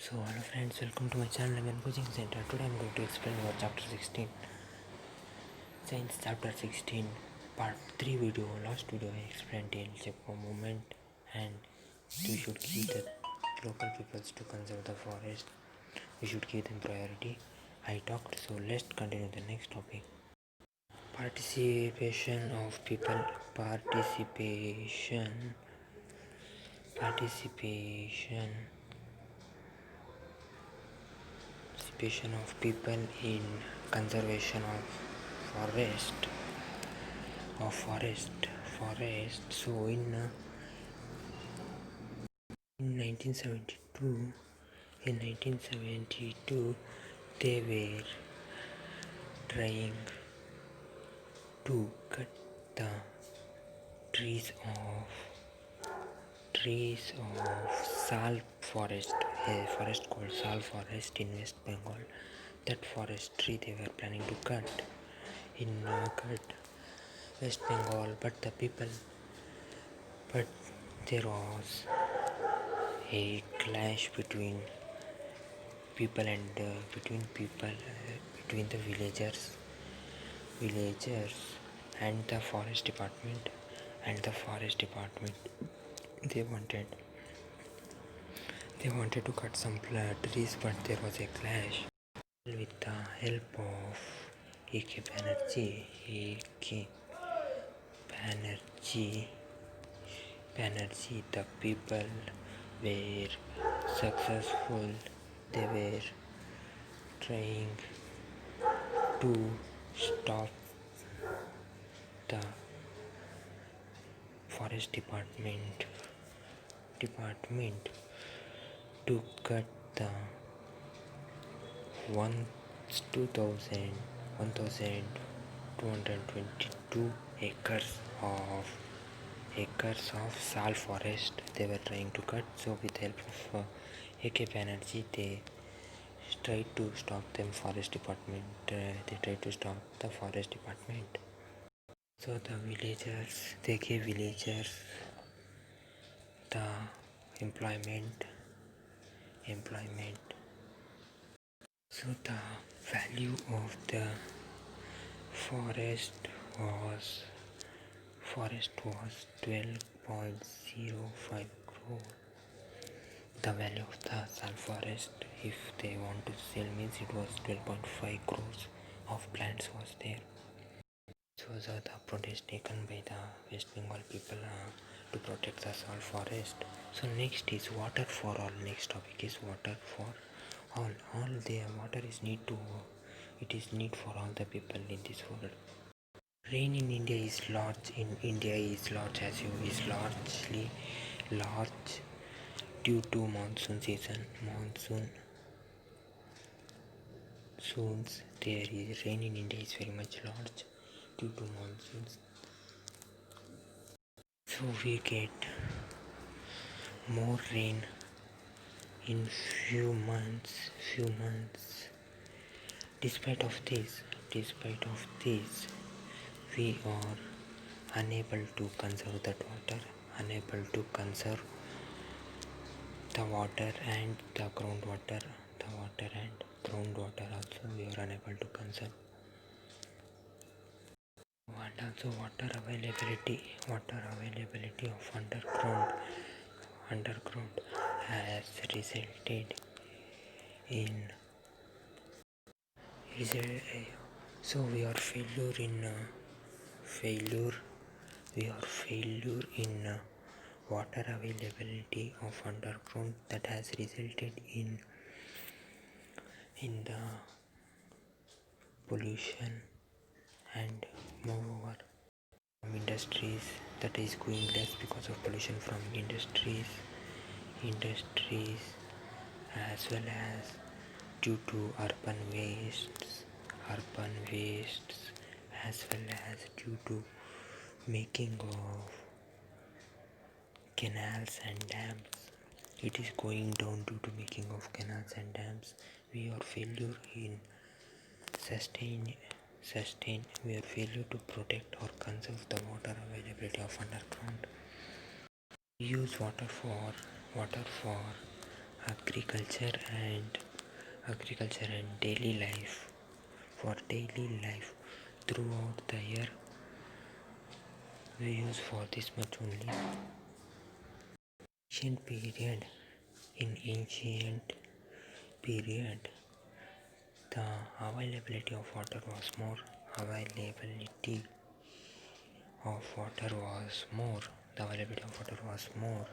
So hello friends, welcome to my channel again Coaching Center. Today I am going to explain about chapter 16. Since chapter 16 part 3 video, last video I explained details of movement and we should keep the local peoples to conserve the forest. We should give them priority. I talked, so let's continue the next topic. Participation of people. Participation of people in conservation of forest. So in 1972 they were trying to cut the trees of Sal forest, a forest called Sal forest in West Bengal. That forest tree they were planning to cut in West Bengal, but there was a clash between people and between the villagers and the forest department. They wanted to cut some trees, but there was a clash. With the help of A.K. Banerjee, the people were successful. They were trying to stop the forest department to cut the 1222 acres of Sal forest they were trying to cut. So with help of A.K. Banerjee, they tried to stop them forest department. They tried to stop the forest department. So they gave villagers the employment. So the value of the forest was 12.05 crore. The value of the Sal forest, if they want to sell, means it was 12.5 crores of plants was there. So the protest taken by the West Bengal people to protect the Sal forest. So next is water for all. Next topic is water for all. Water is need for all the people in this world. Rain in India is large. Largely large due to monsoon season. Monsoons, there is rain in India is very much large due to monsoons. So we get more rain in few months. Despite of this, we are unable to conserve that water, unable to conserve the water and the groundwater. The water and groundwater also we are unable to conserve. And also water availability of underground has resulted in so we are failure in water availability of underground, that has resulted in the pollution. And moreover, from industries, that is going less because of pollution from industries, as well as due to urban wastes, as well as due to making of canals and dams. It is going down due to making of canals and dams. We are failure in we are failure to protect or conserve the water availability of underground. We use water for agriculture and daily life. For daily life throughout the year we use for this much only. In ancient period the availability of water was more. Availability of water was more. The availability of water was more.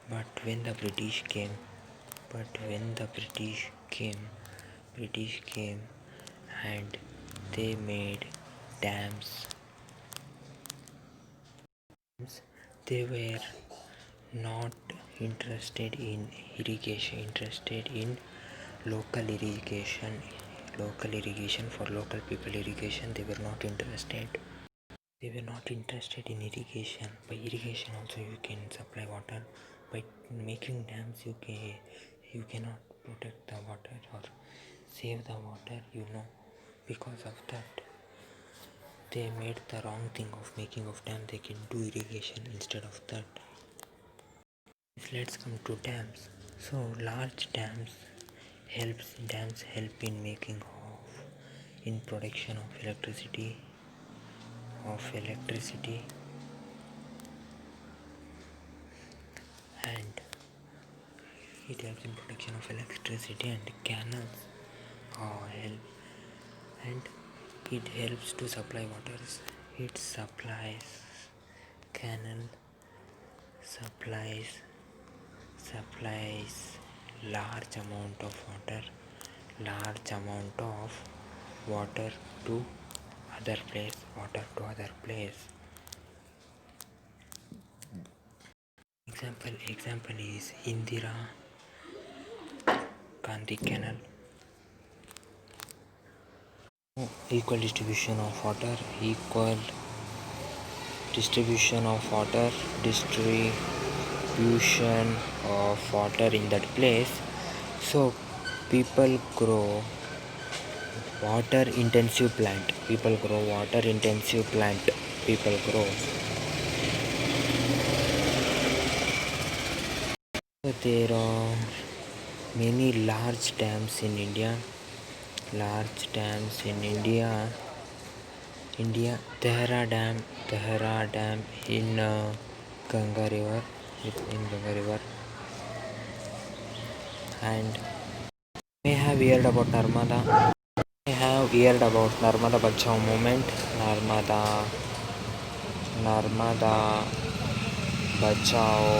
But when the British came, British came and they made dams. They were not interested in irrigation, interested in local irrigation. Local irrigation for local people irrigation. They were not interested. They were not interested in irrigation. By irrigation also you can supply water. By making dams you cannot protect the water or save the water, Because of that they made the wrong thing of making of dam. They can do irrigation instead of that. Let's come to dams. So large dams help in making of in production of electricity and it helps in production of electricity, and canals help, and it helps to supply waters. It supplies canal supplies large amount of water to other place. Example is Indira Gandhi Canal. Equal distribution of water in that place. So people grow water intensive plant. People grow. So there are many large dams in India. Tehra Dam in Ganga River, and I have heard about Narmada. Bachao movement. Narmada Bachao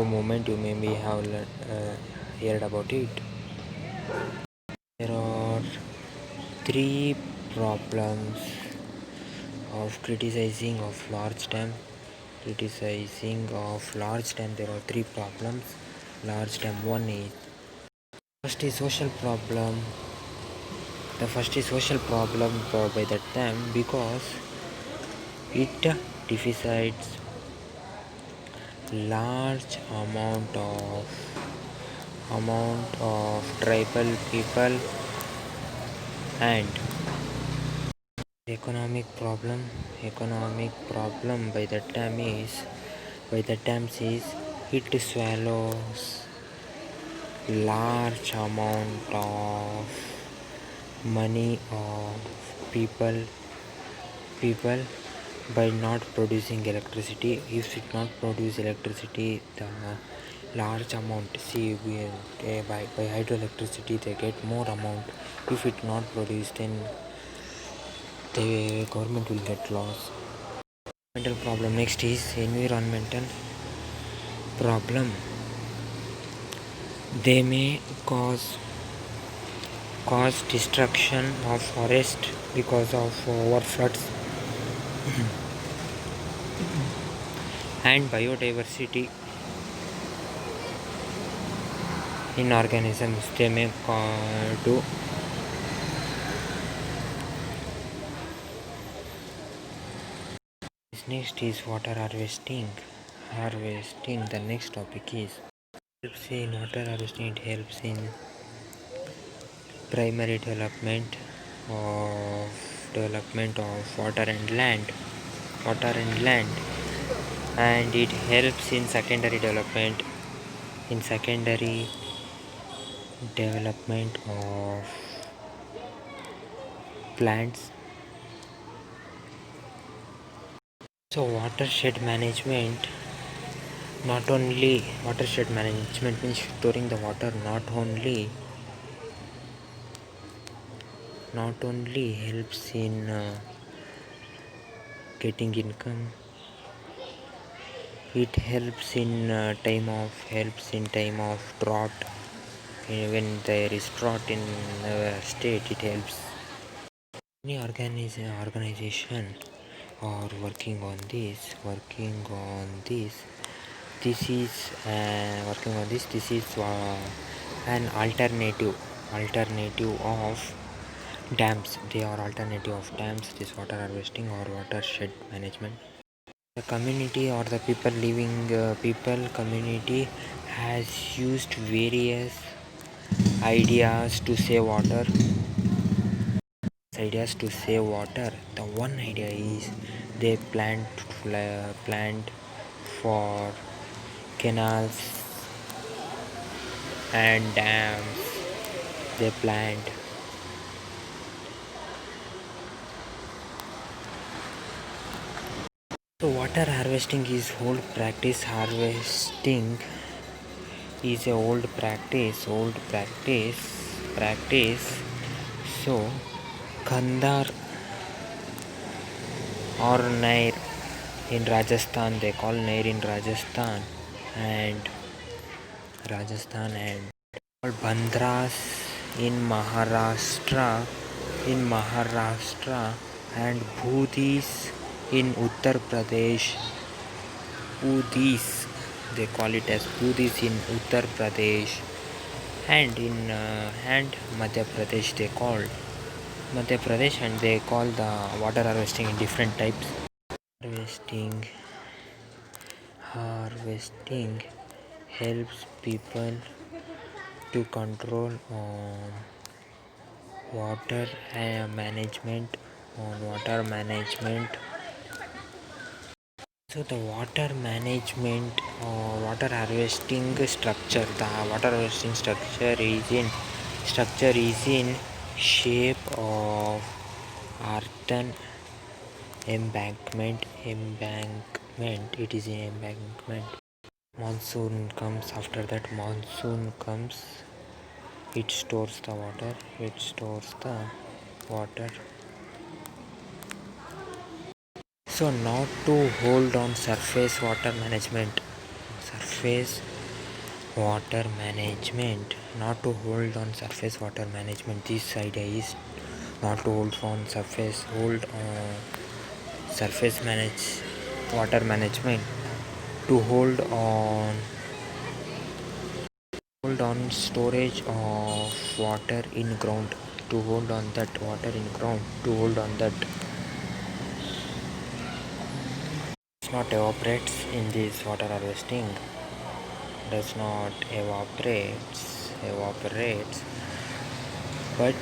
movement. You maybe have heard about it. There are three problems of criticizing of large dam. There are three problems. Large dam. First is social problem. The first is social problem by that dam because it deficits large amount of tribal people, and economic problem by that dams is it swallows large amount of money of people by not producing electricity. If it not produce electricity, the large amount, by hydroelectricity they get more amount. If it not produce, then the government will get loss. Environmental problem. Next is environmental problem. They may cause destruction of forest because of over floods and biodiversity in organisms. They may do. Next is water harvesting. The next topic is helps in water harvesting. It helps in primary development of water and land. water and land, and it helps in secondary development of plants. So watershed management means storing the water, not only helps in getting income. It helps in time of drought. When there is drought in a state, it helps. Any organization or working on this. An alternative of dams. They are alternative of dams. This water harvesting or watershed management. The community or the people community has used various ideas to save water. The one idea is they plant for canals and dams. They plant. So water harvesting is old practice. Harvesting is a old practice. So Kandar or Nair in Rajasthan, they call Nair in and Rajasthan and Bandras in Maharashtra and Budhis in Uttar Pradesh. Budhis, they call it as Budhis in Uttar Pradesh, and in and Madhya Pradesh, and they call the water harvesting in different types. Harvesting helps people to control on water management. So the water harvesting structure. The water harvesting structure is in shape of earthen embankment. It is an embankment. Monsoon comes. It stores the water. So not to hold on surface water management. Not to hold on surface water management. This idea is not to hold on surface water management. To hold on storage of water in ground. To hold on that water in ground. Does not evaporates in this water harvesting. Does not evaporates, but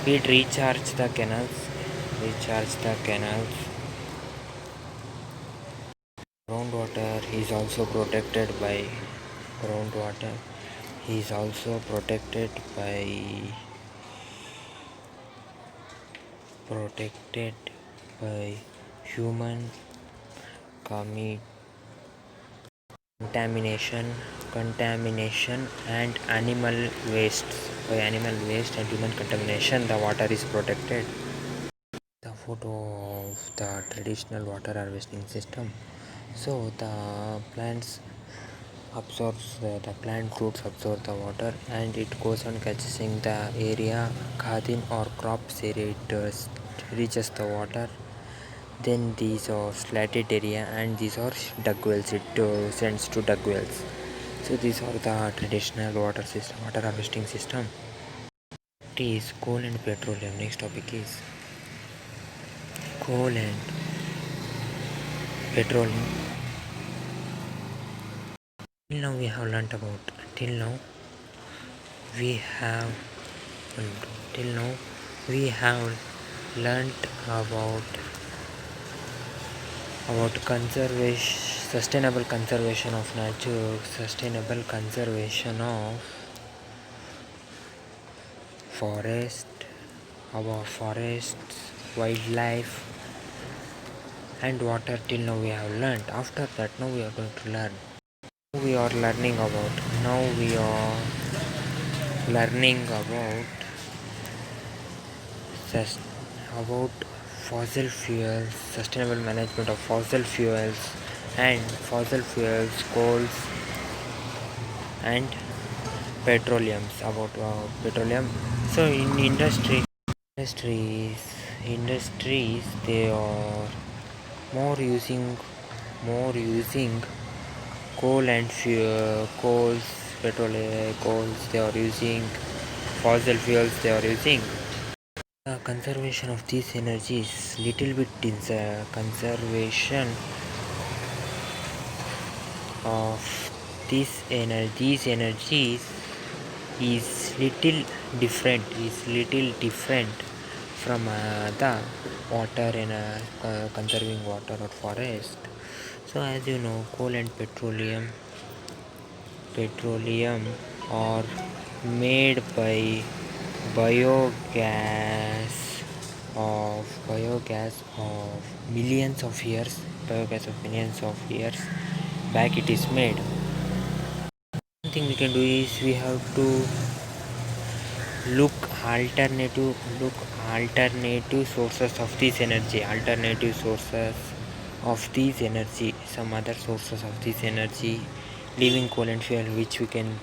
it recharges the canals. Groundwater is also protected by human contamination and animal waste. By animal waste and human contamination, the water is protected. The photo of the traditional water harvesting system. So the plant roots absorb the water, and it goes on catching the area garden or crops area. It reaches the water. Then these are slatted area, and these are dug wells. It sends to dug wells. So these are the traditional water harvesting system. It is coal and petroleum. Next topic is coal and petroleum. Till now we have learnt about. We have learnt about about conservation, sustainable conservation of nature, sustainable conservation of forest, about forests, wildlife, and water. Till now we have learned. After that, now we are going to learn. We are learning about. Now we are learning about fossil fuels, sustainable management of fossil fuels, and fossil fuels, coals, and petroleums. About petroleum. So in industries, they are more using more using coal and fuel, coals. They are using fossil fuels. They are using conservation of these energies. Little bit in conservation of these energies is little different from the water in conserving water or forest. So as you know, coal and petroleum are made by biogas biogas of millions of years biogas of millions of years back it is made. One thing we can do is we have to look alternative sources of this energy, some other sources of this energy, leaving coal and fuel, which we can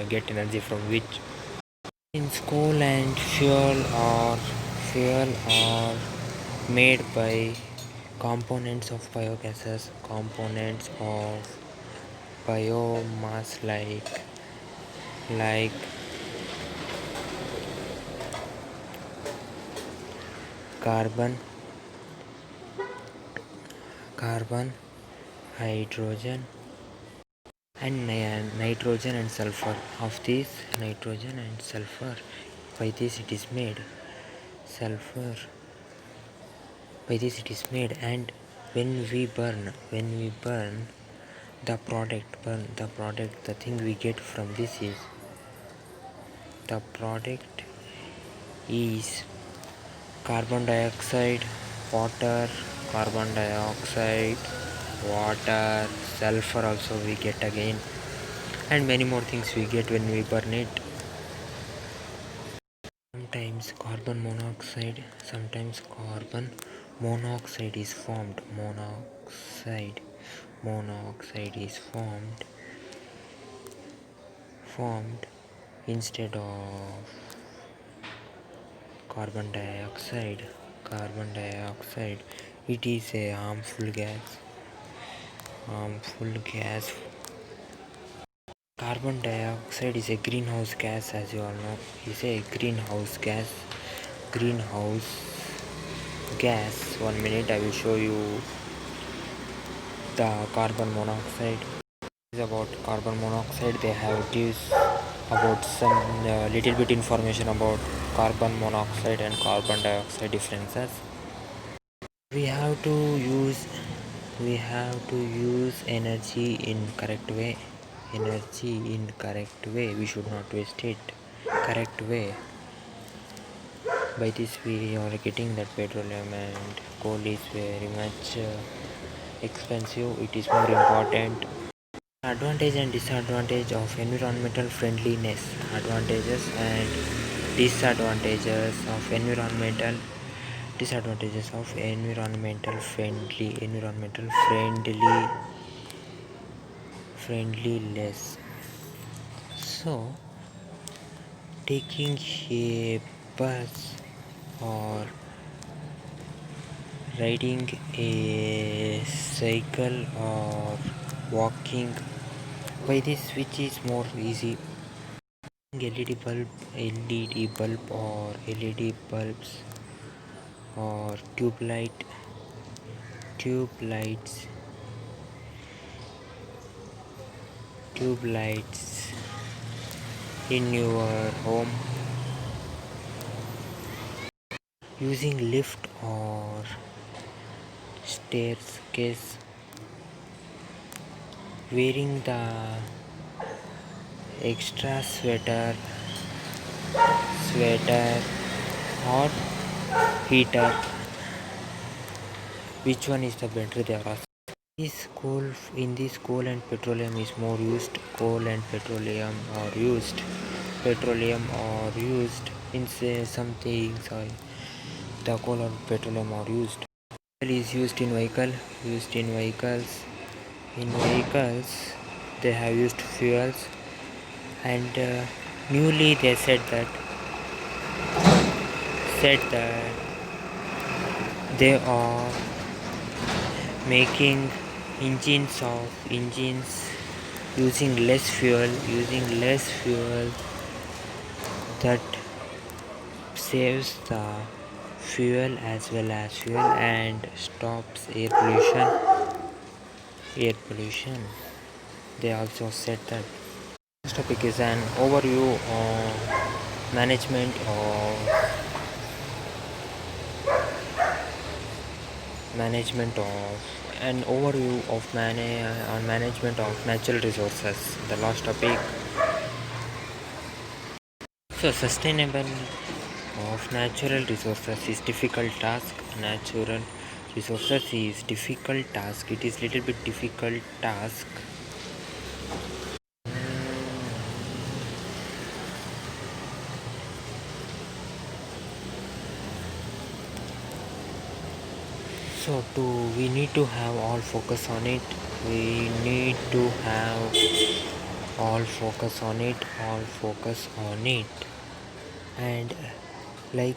get energy from which. Since coal and fuel are made by components of biomass like carbon, hydrogen, and nitrogen and sulfur. Of these nitrogen and sulfur, by this it is made. Sulfur, by this it is made, and when we burn the thing we get from this is the product is carbon dioxide, water, carbon dioxide, water, sulfur also we get again, and many more things we get when we burn it. Sometimes carbon monoxide is formed. Monoxide is formed instead of carbon dioxide. It is a harmful gas. Carbon dioxide is a greenhouse gas, as you all know. It's a greenhouse gas. 1 minute, I will show you the carbon monoxide. About carbon monoxide, they have gives about some little bit information about carbon monoxide and carbon dioxide differences. We have to use energy in correct way. We should not waste it. Correct way. By this we are getting that petroleum and coal is very much expensive. It is more important. Advantage and disadvantage of environmental friendliness. Advantages and disadvantages of environmental friendliness. So taking a bus or riding a cycle or walking, by this which is more easy. LED bulb or LED bulbs or tube lights in your home, using lift or staircase, wearing the extra sweater or heater. Which one is the better? They are asking. In this coal and petroleum is more used. Coal and petroleum are used. Petroleum are used in some things. The coal or petroleum are used. Is used in vehicle. Used in vehicles. In vehicles, they have used fuels, and newly they said that they are making engines using less fuel that saves the fuel as well as fuel and stops air pollution. They also said that this topic is an overview on management of an overview of on management of natural resources. The last topic. So sustainable of natural resources is difficult task. Natural resources is difficult task. It is little bit difficult task. So we need to have all focus on it. We need to have all focus on it. And like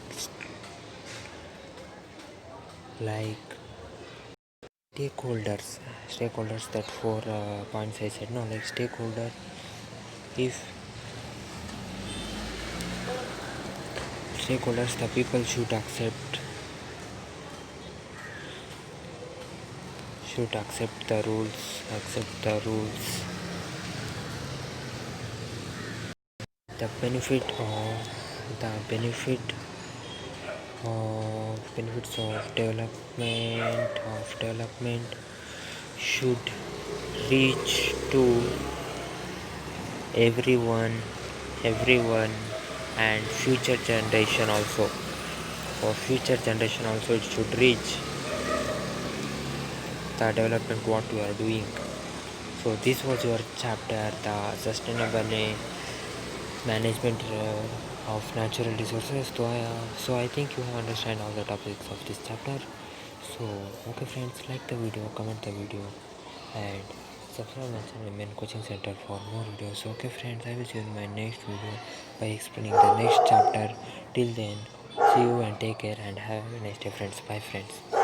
stakeholders, that four points I said, no, like stakeholder, if stakeholders, the people should accept the rules. The benefits of development should reach to everyone and future generation also. For future generation also, it should reach the development what we are doing. So this was your chapter, the sustainable management of natural resources. So I think you have understand all the topics of this chapter. So okay friends, like the video, comment the video, and subscribe my channel main coaching center for more videos. Okay friends, I will see you in my next video by explaining the next chapter. Till then, see you and take care and have a nice day friends. Bye friends.